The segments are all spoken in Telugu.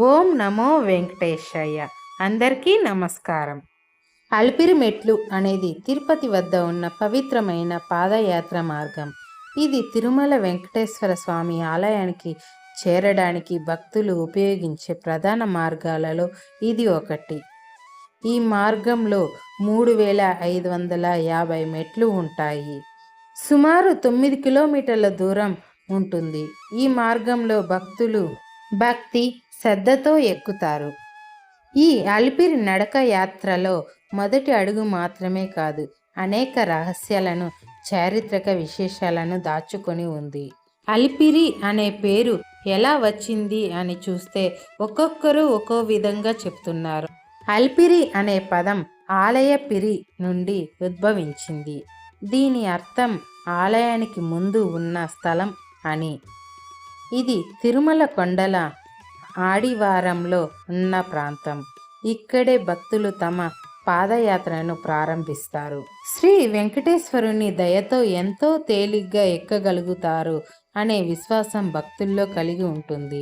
ఓం నమో వెంకటేశయ్య. అందరికీ నమస్కారం. అలిపిరి మెట్లు అనేది తిరుపతి వద్ద ఉన్న పవిత్రమైన పాదయాత్ర మార్గం. ఇది తిరుమల వెంకటేశ్వర స్వామి ఆలయానికి చేరడానికి భక్తులు ఉపయోగించే ప్రధాన మార్గాలలో ఇది ఒకటి. ఈ మార్గంలో 3550 మెట్లు ఉంటాయి. సుమారు 9 కిలోమీటర్ల దూరం ఉంటుంది. ఈ మార్గంలో భక్తులు భక్తి శ్రద్ధతో ఎక్కుతారు. ఈ అలిపిరి నడక యాత్రలో మొదటి అడుగు మాత్రమే కాదు, అనేక రహస్యాలను, చారిత్రక విశేషాలను దాచుకొని ఉంది. అలిపిరి అనే పేరు ఎలా వచ్చింది అని చూస్తే ఒక్కొక్కరు ఒక్కో విధంగా చెప్తున్నారు. అలిపిరి అనే పదం ఆలయపిరి నుండి ఉద్భవించింది. దీని అర్థం ఆలయానికి ముందు ఉన్న స్థలం అని. ఇది తిరుమల కొండల ఆడివారంలో ఉన్న ప్రాంతం. ఇక్కడే భక్తులు తమ పాదయాత్రను ప్రారంభిస్తారు. శ్రీ వెంకటేశ్వరుని దయతో ఎంతో తేలిగ్గా ఎక్కగలుగుతారు అనే విశ్వాసం భక్తుల్లో కలిగి ఉంటుంది.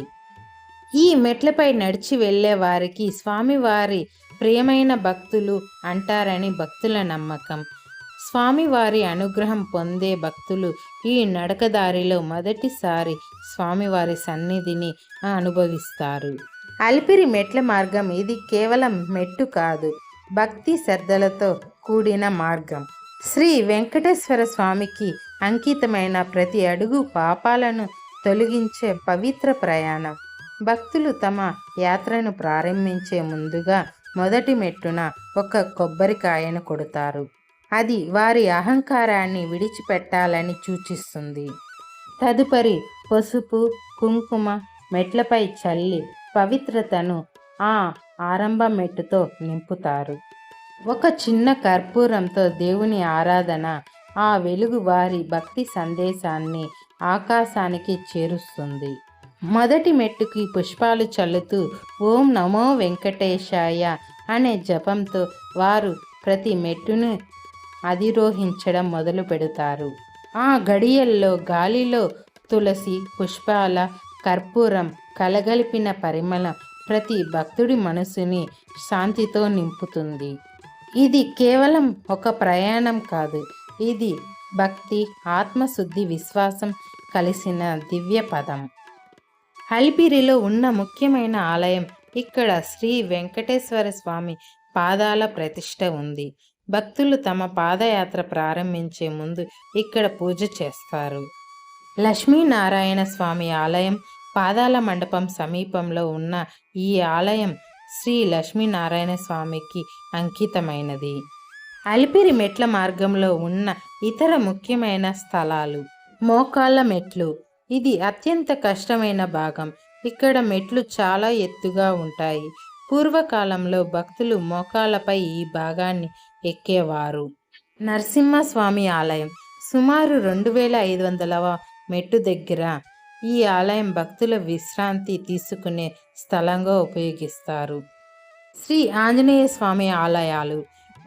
ఈ మెట్లపై నడిచి వెళ్ళే వారికి స్వామివారి ప్రియమైన భక్తులు అంటారని భక్తుల నమ్మకం. స్వామివారి అనుగ్రహం పొందే భక్తులు ఈ నడకదారిలో మొదటిసారి స్వామివారి సన్నిధిని అనుభవిస్తారు. అలిపిరి మెట్ల మార్గం ఇది కేవలం మెట్టు కాదు, భక్తి శ్రద్ధలతో కూడిన మార్గం. శ్రీ వెంకటేశ్వర స్వామికి అంకితమైన ప్రతి అడుగు పాపాలను తొలగించే పవిత్ర ప్రయాణం. భక్తులు తమ యాత్రను ప్రారంభించే ముందుగా మొదటి మెట్టున ఒక కొబ్బరికాయను కొడతారు. అది వారి అహంకారాన్ని విడిచిపెట్టాలని సూచిస్తుంది. తదుపరి పసుపు కుంకుమ మెట్లపై చల్లి పవిత్రతను ఆ ఆరంభ మెట్టుతో నింపుతారు. ఒక చిన్న కర్పూరంతో దేవుని ఆరాధన, ఆ వెలుగు వారి భక్తి సందేశాన్ని ఆకాశానికి చేరుస్తుంది. మొదటి మెట్టుకి పుష్పాలు చల్లుతూ ఓం నమో వెంకటేశాయ అనే జపంతో వారు ప్రతి మెట్టును అధిరోహించడం మొదలు పెడతారు. ఆ గడియల్లో గాలిలో తులసి పుష్పాల కర్పూరం కలగలిపిన పరిమళం ప్రతి భక్తుడి మనసుని శాంతితో నింపుతుంది. ఇది కేవలం ఒక ప్రయాణం కాదు, ఇది భక్తి ఆత్మశుద్ధి విశ్వాసం కలిసిన దివ్య పదం. అలిపిరిలో ఉన్న ముఖ్యమైన ఆలయం. ఇక్కడ శ్రీ వెంకటేశ్వర స్వామి పాదాల ప్రతిష్ఠ ఉంది. భక్తులు తమ పాదయాత్ర ప్రారంభించే ముందు ఇక్కడ పూజ చేస్తారు. లక్ష్మీనారాయణ స్వామి ఆలయం పాదాల మండపం సమీపంలో ఉన్న ఈ ఆలయం శ్రీ లక్ష్మీనారాయణ స్వామికి అంకితమైనది. అలిపిరి మెట్ల మార్గంలో ఉన్న ఇతర ముఖ్యమైన స్థలాలు. మోకాళ్ళ మెట్లు. ఇది అత్యంత కష్టమైన భాగం. ఇక్కడ మెట్లు చాలా ఎత్తుగా ఉంటాయి. పూర్వకాలంలో భక్తులు మోకాళ్ళపై ఈ భాగాన్ని ఎక్కేవారు. నరసింహస్వామి ఆలయం సుమారు 2500వ మెట్టు దగ్గర ఈ ఆలయం భక్తుల విశ్రాంతి తీసుకునే స్థలంగా ఉపయోగిస్తారు. శ్రీ ఆంజనేయ స్వామి ఆలయాలు.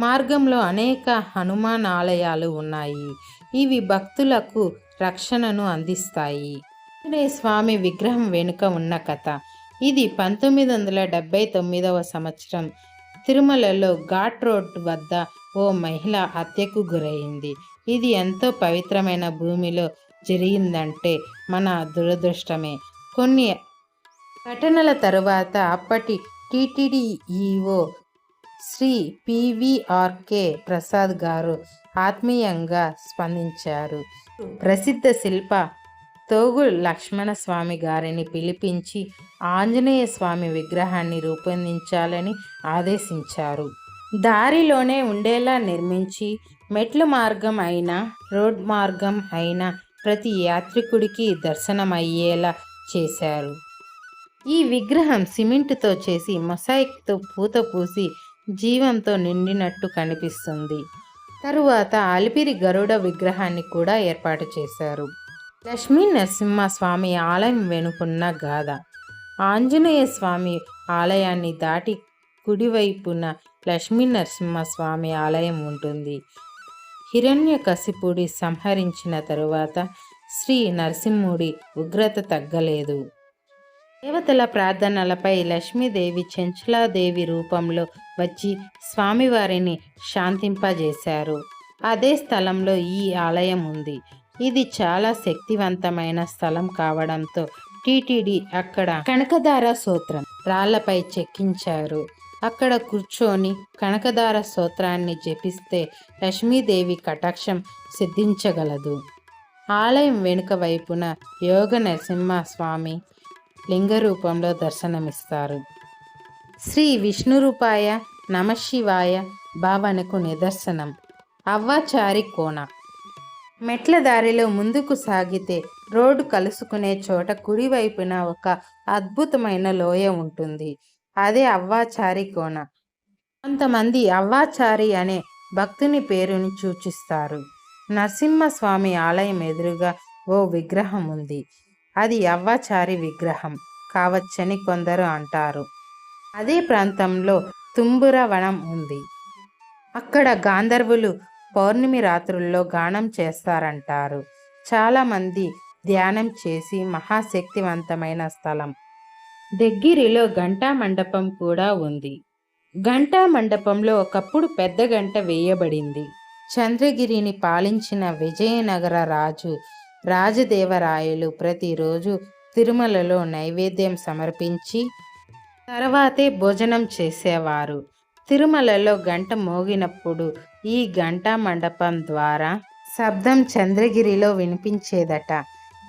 మార్గంలో అనేక హనుమాన్ ఆలయాలు ఉన్నాయి. ఇవి భక్తులకు రక్షణను అందిస్తాయి. ఆంజనేయ స్వామి విగ్రహం వెనుక ఉన్న కథ. ఇది 1979వ సంవత్సరం తిరుమలలో ఘాట్ రోడ్ వద్ద ఓ మహిళ హత్యకు గురైంది. ఇది ఎంతో పవిత్రమైన భూమిలో జరిగిందంటే మన దురదృష్టమే. కొన్ని ఘటనల తరువాత అప్పటి TTD EO Shri PVRK Prasad గారు ఆత్మీయంగా స్పందించారు. ప్రసిద్ధ శిల్ప తోగు లక్ష్మణ స్వామి గారిని పిలిపించి ఆంజనేయ స్వామి విగ్రహాన్ని రూపొందించాలని ఆదేశించారు. దారిలోనే ఉండేలా నిర్మించి మెట్ల మార్గం అయినా రోడ్ మార్గం అయినా ప్రతి యాత్రికుడికి దర్శనమయ్యేలా చేశారు. ఈ విగ్రహం సిమెంటుతో చేసి మొసాయిక్తో పూత పూసి జీవంతో నిండినట్టు కనిపిస్తుంది. తరువాత అలిపిరి గరుడ విగ్రహాన్ని కూడా ఏర్పాటు చేశారు. లక్ష్మీ నరసింహస్వామి ఆలయం వెనుకున్న గాథ. ఆంజనేయ స్వామి ఆలయాన్ని దాటి కుడివైపున లక్ష్మీ నరసింహస్వామి ఆలయం ఉంటుంది. హిరణ్యకశిపుడి సంహరించిన తరువాత శ్రీ నరసింహుడి ఉగ్రత తగ్గలేదు. దేవతల ప్రార్థనలపై లక్ష్మీదేవి చెంచులాదేవి రూపంలో వచ్చి స్వామివారిని శాంతింపజేశారు. అదే స్థలంలో ఈ ఆలయం ఉంది. ఇది చాలా శక్తివంతమైన స్థలం కావడంతో టీటీడీ అక్కడ కనకదార స్తోత్రం రాళ్లపై చెక్కించారు. అక్కడ కూర్చొని కనకదార స్తోత్రాన్ని జపిస్తే లక్ష్మీదేవి కటాక్షం సిద్ధించగలదు. ఆలయం వెనుక వైపున యోగ నరసింహ స్వామి లింగ రూపంలో దర్శనమిస్తారు. శ్రీ విష్ణురూపాయ నమశివాయ భావనకు నిదర్శనం అవ్వాచారి కోన. మెట్ల దారిలో ముందుకు సాగితే రోడ్డు కలుసుకునే చోట కుడివైపున ఒక అద్భుతమైన లోయ ఉంటుంది. అదే అవ్వాచారి కోన. కొంతమంది అవ్వాచారి అనే భక్తుని పేరుని సూచిస్తారు. నరసింహస్వామి ఆలయం ఎదురుగా ఓ విగ్రహం ఉంది. అది అవ్వాచారి విగ్రహం కావచ్చని కొందరు అంటారు. అదే ప్రాంతంలో తుంబుర వనం ఉంది. అక్కడ గాంధర్వులు పౌర్ణమి రాత్రుల్లో గానం చేస్తారంటారు. చాలామంది ధ్యానం చేసి మహాశక్తివంతమైన స్థలం. దగ్గిరిలో ఘంటా మండపం కూడా ఉంది. ఘంటా మండపంలో ఒకప్పుడు పెద్ద గంట వేయబడింది. చంద్రగిరిని పాలించిన విజయనగర రాజు రాజదేవరాయలు ప్రతిరోజు తిరుమలలో నైవేద్యం సమర్పించి తర్వాతే భోజనం చేసేవారు. తిరుమలలో గంట మోగినప్పుడు ఈ ఘంటా మండపం ద్వారా శబ్దం చంద్రగిరిలో వినిపించేదట.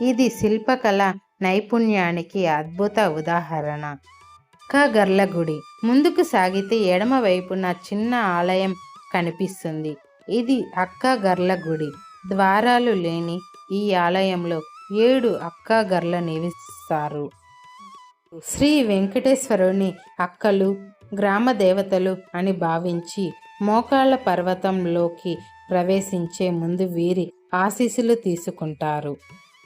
ఇది శిల్పకళ నైపుణ్యానికి అద్భుత ఉదాహరణ. గర్లగుడి. ముందుకు సాగితే ఎడమ వైపున చిన్న ఆలయం కనిపిస్తుంది. ఇది అక్కగర్లగుడి. ద్వారాలు లేని ఈ ఆలయంలో 7 అక్కగర్ల నివసిస్తారు. శ్రీ వెంకటేశ్వరుని అక్కలు గ్రామ దేవతలు అని భావించి మోకాళ్ళ పర్వతంలోకి ప్రవేశించే ముందు వీరి ఆశీస్సులు తీసుకుంటారు.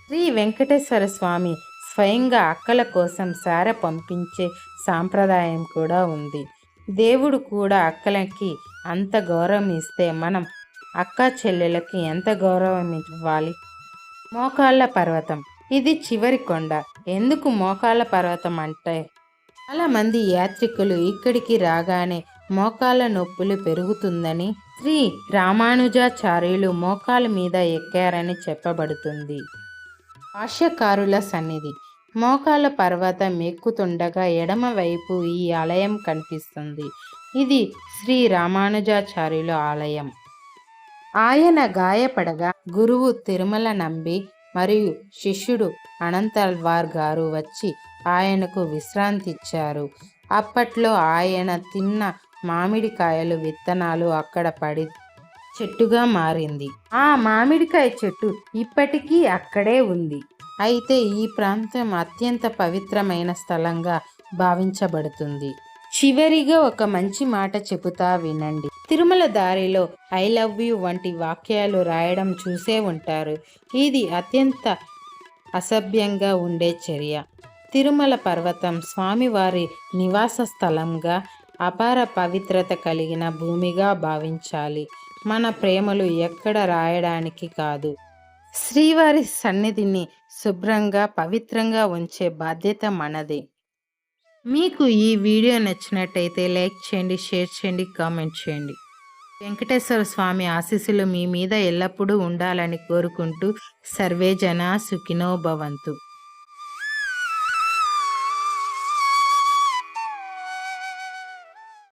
శ్రీ వెంకటేశ్వర స్వామి స్వయంగా అక్కల కోసం సారె పంపించే సాంప్రదాయం కూడా ఉంది. దేవుడు కూడా అక్కలకి అంత గౌరవం ఇస్తే మనం అక్క చెల్లెలకి ఎంత గౌరవం ఇవ్వాలి. మోకాళ్ళ పర్వతం. ఇది చివరి కొండ. ఎందుకు మోకాళ్ళ పర్వతం అంటే చాలామంది యాత్రికులు ఇక్కడికి రాగానే మోకాళ్ళ నొప్పులు పెరుగుతుందని శ్రీ రామానుజాచార్యులు మోకాళ్ళ మీద ఎక్కారని చెప్పబడుతుంది. భాష్యకారుల సన్నిధి. మోకాళ్ళ పర్వతం ఎక్కుతుండగా ఎడమవైపు ఈ ఆలయం కనిపిస్తుంది. ఇది శ్రీ రామానుజాచార్యుల ఆలయం. ఆయన గాయపడగా గురువు తిరుమల నంబి మరియు శిష్యుడు అనంతల్వార్ గారు వచ్చి ఆయనకు విశ్రాంతి ఇచ్చారు. అప్పట్లో ఆయన తిన్న మామిడికాయలు విత్తనాలు అక్కడ పడి చెట్టుగా మారింది. ఆ మామిడికాయ చెట్టు ఇప్పటికీ అక్కడే ఉంది. అయితే ఈ ప్రాంతం అత్యంత పవిత్రమైన స్థలంగా భావించబడుతుంది. చివరిగా ఒక మంచి మాట చెబుతా వినండి. తిరుమల దారిలో ఐ లవ్ యూ వంటి వాక్యాలు రాయడం చూసే ఉంటారు. ఇది అత్యంత అసభ్యంగా ఉండే చర్య. తిరుమల పర్వతం స్వామివారి నివాస స్థలంగా అపార పవిత్రత కలిగిన భూమిగా భావించాలి. మన ప్రేమలు ఎక్కడ రాయడానికి కాదు, శ్రీవారి సన్నిధిని శుభ్రంగా పవిత్రంగా ఉంచే బాధ్యత మనదే. మీకు ఈ వీడియో నచ్చినట్టయితే లైక్ చేయండి, షేర్ చేయండి, కామెంట్ చేయండి. వెంకటేశ్వర స్వామి ఆశీస్సులు మీ మీద ఎల్లప్పుడూ ఉండాలని కోరుకుంటూ సర్వే జనా సుఖినో భవంతు.